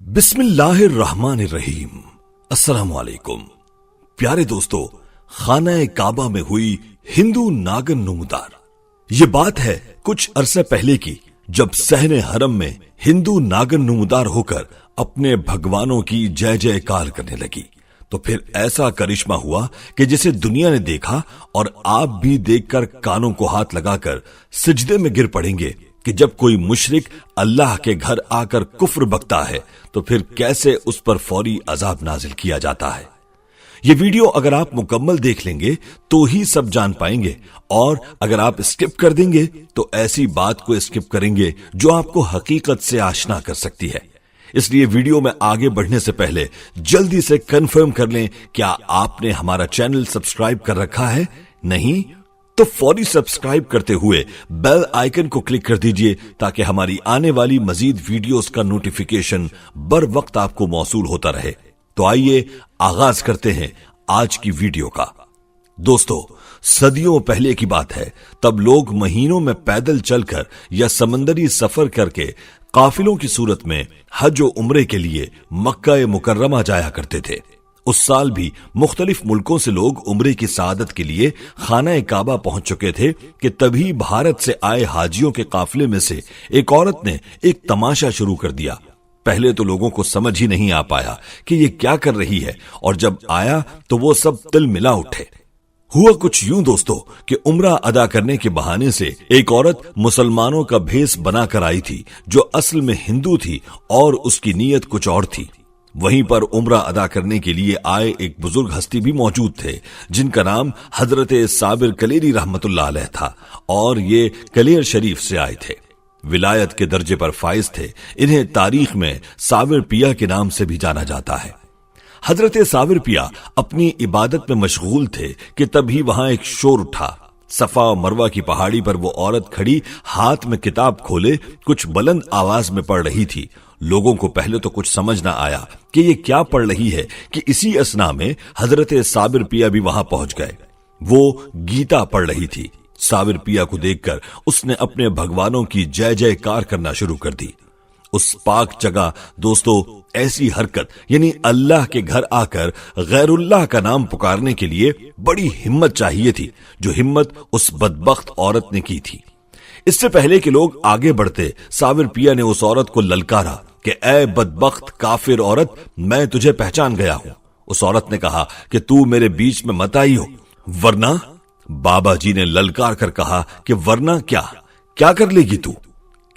बिस्मिल्लाह अर्रहमान अर्रहीम। अस्सलाम वालेकुम प्यारे दोस्तों, खाना काबा में हुई हिंदू नागन नुमदार। ये बात है कुछ अरसे पहले की, जब सहने हरम में हिंदू नागन नुमदार होकर अपने भगवानों की जय जयकार करने लगी। तो फिर ऐसा करिश्मा हुआ कि जिसे दुनिया ने देखा और आप भी देखकर कानों को हाथ लगाकर सिजदे में गिर पड़ेंगे कि जब कोई मुशरिक अल्लाह के घर आकर कुफ्र बकता है तो फिर कैसे उस पर फौरी अजाब नाजिल किया जाता है। ये वीडियो अगर आप मुकम्मल देख लेंगे तो ही सब जान पाएंगे, और अगर आप स्किप कर देंगे तो ऐसी बात को स्किप करेंगे जो आपको हकीकत से आशना कर सकती है। इसलिए वीडियो में आगे बढ़ने से पहले जल्दी से कंफर्म कर लें, क्या आपने हमारा चैनल सब्सक्राइब कर रखा है? नहीं तो फौरी सब्सक्राइब करते हुए बेल आइकन को क्लिक कर दीजिए ताकि हमारी आने वाली मजीद वीडियोस का नोटिफिकेशन बर वक्त आपको मौसूल होता रहे। तो आइए आगाज करते हैं आज की वीडियो का। दोस्तों, सदियों पहले की बात है, तब लोग महीनों में पैदल चलकर या समंदरी सफर करके काफिलों की सूरत में हज और उम्रे के लिए मक्का मुकर्रमा जाया करते थे। उस साल भी मुख्तलिफ मुल्कों से लोग उम्रे की सआदत के लिए खाना काबा पहुंच चुके थे कि तभी भारत से आए हाजियों के काफिले में से एक औरत ने एक तमाशा शुरू कर दिया। पहले तो लोगों को समझ ही नहीं आ पाया कि ये क्या कर रही है, और जब आया तो वो सब तिल मिला उठे। हुआ कुछ यूं दोस्तों कि उम्रा अदा करने के बहाने से एक औरत मुसलमानों का भेष बनाकर आई थी, जो असल में हिंदू थी और उसकी नीयत कुछ और थी। वहीं पर उम्रा अदा करने के लिए आए एक बुजुर्ग हस्ती भी मौजूद थे, जिनका नाम हजरत साबिर कलेरी रहमतुल्लाह अलैह था, और ये कलेर शरीफ से आए थे। विलायत के दर्जे पर फाइज थे। इन्हें तारीख में साबिर पिया के नाम से भी जाना जाता है। हजरत साबिर पिया अपनी इबादत में मशगूल थे कि तभी वहां एक शोर उठा। सफा और मरवा की पहाड़ी पर वो औरत खड़ी, हाथ में किताब खोले कुछ बुलंद आवाज में पढ़ रही थी। लोगों को पहले तो कुछ समझ ना आया कि ये क्या पढ़ रही है कि इसी असना में हजरत साबिर पिया भी वहां पहुंच गए। वो गीता पढ़ रही थी। साबिर पिया को देखकर उसने अपने भगवानों की जय जयकार करना शुरू कर दी। उस पाक जगह दोस्तों, ऐसी हरकत यानी अल्लाह के घर आकर गैरुल्लाह का नाम पुकारने के लिए बड़ी हिम्मत चाहिए थी, जो हिम्मत उस बदबख्त औरत ने की थी। इससे पहले कि लोग आगे बढ़ते, साबिर पिया ने उस औरत को ललकारा कि ऐ बदबख्त काफिर औरत, मैं तुझे पहचान गया हूं। उस औरत ने कहा कि तू मेरे बीच में मत आई हो, वरना। बाबा जी ने ललकार कर कहा कि वरना क्या कर लेगी तू,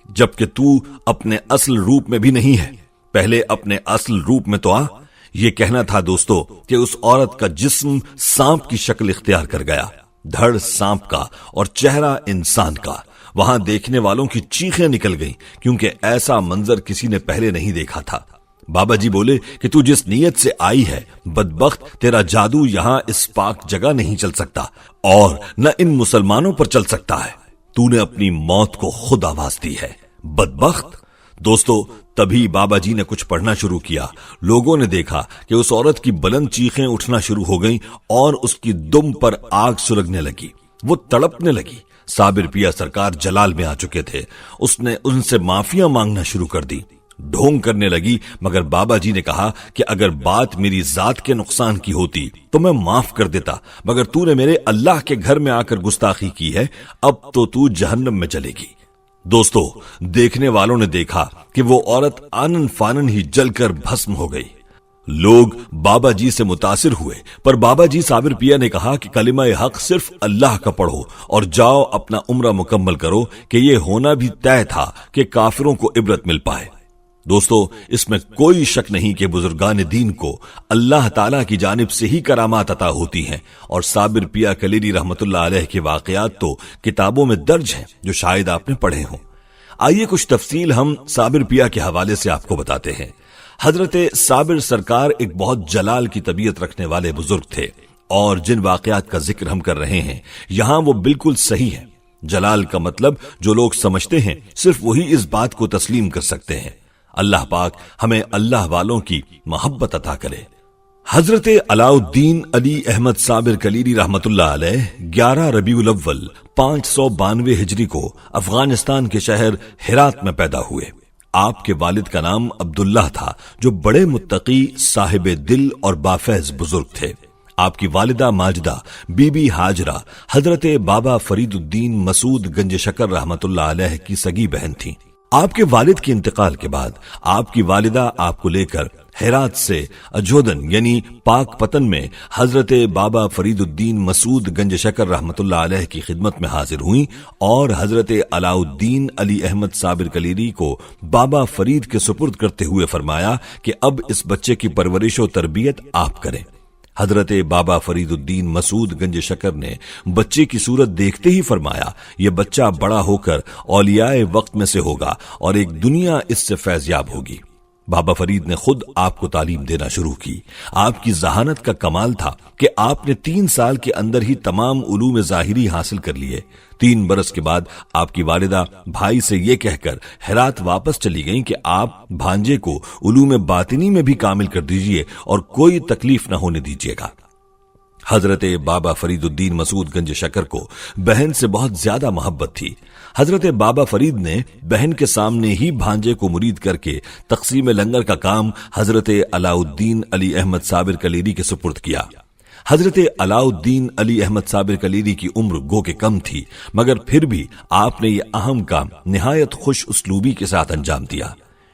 जबकि तू अपने असल रूप में भी नहीं है। पहले अपने असल रूप में तो आ। यह कहना था दोस्तों कि उस औरत का जिस्म सांप की शक्ल इख्तियार कर गया, धड़ सांप का और चेहरा इंसान का। वहां देखने वालों की चीखें निकल गईं, क्योंकि ऐसा मंजर किसी ने पहले नहीं देखा था। बाबा जी बोले कि तू जिस नीयत से आई है, बदबख्त, तेरा जादू यहां इस पाक जगह नहीं चल सकता और न इन मुसलमानों पर चल सकता है। तूने अपनी मौत को खुद आवाज दी है, बदबख्त। दोस्तों, तभी बाबा जी ने कुछ पढ़ना शुरू किया। लोगों ने देखा कि उस औरत की बुलंद चीखें उठना शुरू हो गईं और उसकी दुम पर आग सुलगने लगी। वो तड़पने लगी। साबिर पिया सरकार जलाल में आ चुके थे। उसने उनसे माफिया मांगना शुरू कर दी, ढोंग करने लगी, मगर बाबा जी ने कहा कि अगर बात मेरी जात के नुकसान की होती तो मैं माफ कर देता, मगर तूने मेरे अल्लाह के घर में आकर गुस्ताखी की है, अब तो तू जहन्नम में चलेगी। दोस्तों, देखने वालों ने देखा कि वो औरत आनन फानन ही जलकर भस्म हो गई। लोग बाबा जी से मुतासिर हुए, पर बाबा जी साबिर पिया ने कहा कि कलिमा हक सिर्फ अल्लाह का पढ़ो और जाओ अपना उम्रा मुकम्मल करो, कि ये होना भी तय था कि काफिरों को इबरत मिल पाए। दोस्तों, इसमें कोई शक नहीं कि बुजुर्गान दीन को अल्लाह ताला की जानिब से ही करामात अता होती हैं, और साबिर पिया कलेरी रहमतुल्लाह अलैह के वाकयात तो किताबों में दर्ज हैं, जो शायद आपने पढ़े हों। आइए कुछ तफसील हम साबिर पिया के हवाले से आपको बताते हैं। हजरत साबिर सरकार एक बहुत जलाल की तबीयत रखने वाले बुजुर्ग थे, और जिन वाकयात का जिक्र हम कर रहे हैं यहां वो बिल्कुल सही है। जलाल का मतलब जो लोग समझते हैं सिर्फ वही इस बात को तस्लीम कर सकते हैं। अल्लाह पाक हमें अल्लाह वालों की मोहब्बत अता करे। हजरत अलाउद्दीन अली अहमद साबिर कलीरी रहमतुल्लाह अलैह 11 रबीउल अव्वल 592 हिजरी को अफगानिस्तान के शहर हिरात में पैदा हुए। آپ کے والد کا نام عبداللہ تھا، جو بڑے متقی، صاحب دل اور بافیض بزرگ تھے۔ آپ کی والدہ ماجدہ بی بی ہاجرہ حضرت بابا فرید الدین مسعود گنج شکر رحمت اللہ علیہ کی سگی بہن تھیں۔ آپ کے والد کے انتقال کے بعد آپ کی والدہ آپ کو لے کر ہرات سے اجودن یعنی پاک پتن میں حضرت بابا فرید الدین مسعود گنج شکر رحمت اللہ علیہ کی خدمت میں حاضر ہوئیں اور حضرت علاء الدین علی احمد صابر کلیری کو بابا فرید کے سپرد کرتے ہوئے فرمایا کہ اب اس بچے کی پرورش و تربیت آپ کریں۔ حضرت بابا فرید الدین مسعود گنج شکر نے بچے کی صورت دیکھتے ہی فرمایا، یہ بچہ بڑا ہو کر اولیاء وقت میں سے ہوگا اور ایک دنیا اس سے فیض یاب ہوگی۔ بابا فرید نے خود آپ کو تعلیم دینا شروع کی۔ آپ کی ذہانت کا کمال تھا کہ آپ نے 3 سال کے اندر ہی تمام علوم ظاہری حاصل کر لیے۔ 3 برس کے بعد آپ کی والدہ بھائی سے یہ کہہ کر ہرات واپس چلی گئیں کہ آپ بھانجے کو علوم باطنی میں بھی کامل کر دیجئے اور کوئی تکلیف نہ ہونے دیجئے گا۔ حضرت بابا فرید الدین مسعود گنج شکر کو بہن سے بہت زیادہ محبت تھی۔ حضرت بابا فرید نے بہن کے سامنے ہی بھانجے کو مرید کر کے تقسیم لنگر کا کام حضرت علاء الدین علی احمد صابر کلیری کے سپرد کیا۔ حضرت علاء الدین علی احمد صابر کلیری کی عمر گو کہ کم تھی، مگر پھر بھی آپ نے یہ اہم کام نہایت خوش اسلوبی کے ساتھ انجام دیا۔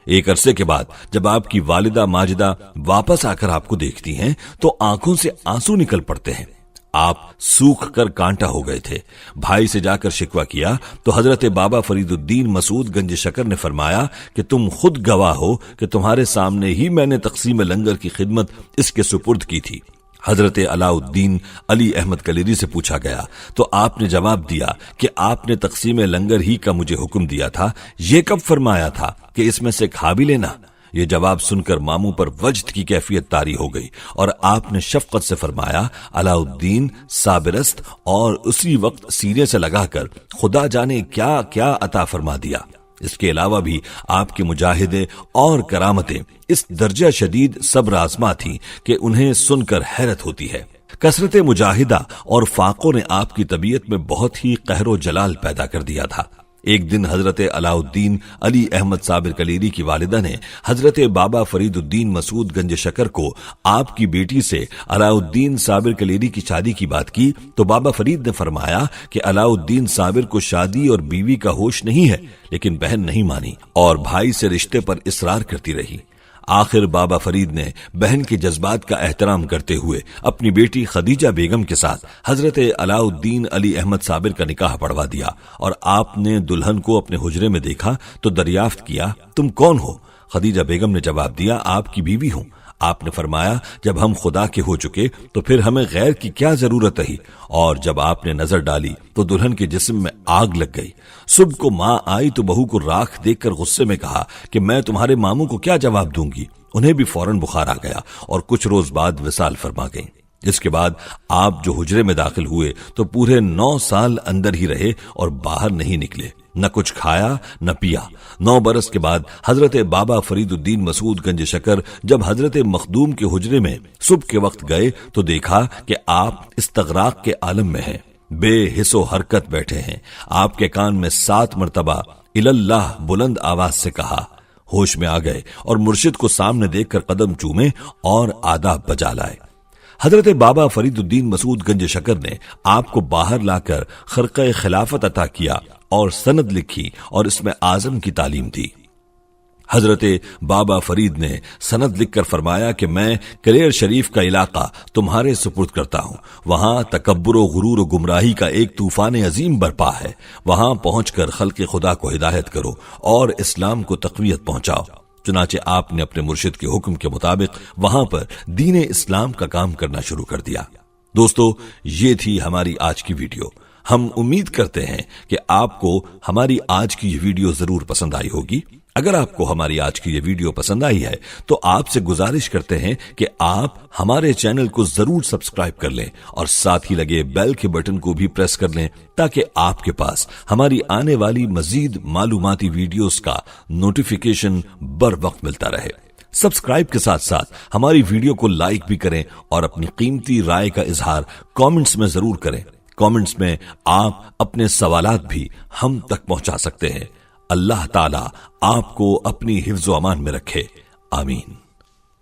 ایک عرصے کے بعد جب آپ کی والدہ ماجدہ واپس آ کر آپ کو دیکھتی ہیں تو آنکھوں سے آنسو نکل پڑتے ہیں۔ آپ سوکھ کر کانٹا ہو گئے تھے۔ بھائی سے جا کر شکوہ کیا تو حضرت بابا فرید الدین مسعود گنج شکر نے فرمایا کہ تم خود گواہ ہو کہ تمہارے سامنے ہی میں نے تقسیم لنگر کی خدمت اس کے سپرد کی تھی۔ حضرت علاء الدین علی احمد کلیری سے پوچھا گیا تو آپ نے جواب دیا کہ آپ نے تقسیم لنگر ہی کا مجھے حکم دیا تھا، یہ کب فرمایا تھا کہ اس میں سے کھا بھی لینا؟ یہ جواب سن کر ماموں پر وجد کی کیفیت طاری ہو گئی اور آپ نے شفقت سے فرمایا، علاء الدین صابرست، اور اسی وقت سینے سے لگا کر خدا جانے کیا کیا عطا فرما دیا۔ اس کے علاوہ بھی آپ کے مجاہدے اور کرامتیں اس درجہ شدید صبر آزما تھیں کہ انہیں سن کر حیرت ہوتی ہے۔ کثرت مجاہدہ اور فاقوں نے آپ کی طبیعت میں بہت ہی قہر و جلال پیدا کر دیا تھا۔ ایک دن حضرت علاء الدین علی احمد صابر کلیری کی والدہ نے حضرت بابا فرید الدین مسعود گنج شکر کو آپ کی بیٹی سے علاء الدین صابر کلیری کی شادی کی بات کی تو بابا فرید نے فرمایا کہ علاء الدین صابر کو شادی اور بیوی کا ہوش نہیں ہے، لیکن بہن نہیں مانی اور بھائی سے رشتے پر اصرار کرتی رہی۔ آخر بابا فرید نے بہن کے جذبات کا احترام کرتے ہوئے اپنی بیٹی خدیجہ بیگم کے ساتھ حضرت علاء الدین علی احمد صابر کا نکاح پڑھوا دیا اور آپ نے دلہن کو اپنے حجرے میں دیکھا تو دریافت کیا، تم کون ہو؟ خدیجہ بیگم نے جواب دیا، آپ کی بیوی ہوں۔ آپ نے فرمایا، جب ہم خدا کے ہو چکے تو پھر ہمیں غیر کی کیا ضرورت رہی؟ اور جب آپ نے نظر ڈالی تو دلہن کے جسم میں آگ لگ گئی۔ صبح کو ماں آئی تو بہو کو راکھ دیکھ کر غصے میں کہا کہ میں تمہارے ماموں کو کیا جواب دوں گی؟ انہیں بھی فوراً بخار آ گیا اور کچھ روز بعد وصال فرما گئیں۔ اس کے بعد آپ جو حجرے میں داخل ہوئے تو پورے 9 سال اندر ہی رہے اور باہر نہیں نکلے، نہ کچھ کھایا نہ پیا۔ 9 برس کے بعد حضرت بابا فرید الدین مسعود گنج شکر جب حضرت مخدوم کے حجرے میں صبح کے وقت گئے تو دیکھا کہ آپ استغراق کے عالم میں ہیں، بے حس و حرکت بیٹھے ہیں۔ آپ کے کان میں 7 مرتبہ الاللہ بلند آواز سے کہا، ہوش میں آ گئے اور مرشد کو سامنے دیکھ کر قدم چومے اور آداب بجا لائے۔ حضرت بابا فرید الدین مسعود گنج شکر نے آپ کو باہر لا کر خرقہ خلافت عطا کیا اور سند لکھی اور اس میں اعظم کی تعلیم دی۔ حضرت بابا فرید نے سند لکھ کر فرمایا کہ میں کلیر شریف کا علاقہ تمہارے سپرد کرتا ہوں، وہاں تکبر و غرور و گمراہی کا ایک طوفان عظیم برپا ہے، وہاں پہنچ کر خلق خدا کو ہدایت کرو اور اسلام کو تقویت پہنچاؤ۔ چنانچہ آپ نے اپنے مرشد کے حکم کے مطابق وہاں پر دین اسلام کا کام کرنا شروع کر دیا۔ دوستو، یہ تھی ہماری آج کی ویڈیو۔ ہم امید کرتے ہیں کہ آپ کو ہماری آج کی یہ ویڈیو ضرور پسند آئی ہوگی۔ اگر آپ کو ہماری آج کی یہ ویڈیو پسند آئی ہے تو آپ سے گزارش کرتے ہیں کہ آپ ہمارے چینل کو ضرور سبسکرائب کر لیں اور ساتھ ہی لگے بیل کے بٹن کو بھی پریس کر لیں تاکہ آپ کے پاس ہماری آنے والی مزید معلوماتی ویڈیوز کا نوٹیفیکیشن بر وقت ملتا رہے۔ سبسکرائب کے ساتھ ساتھ ہماری ویڈیو کو لائک بھی کریں اور اپنی قیمتی رائے کا اظہار کامنٹس میں ضرور کریں۔ کامنٹس میں آپ اپنے سوالات بھی ہم تک پہنچا سکتے ہیں۔ اللہ ताला आपको अपनी हिफ्ज़ व अमान में रखे। आमीन।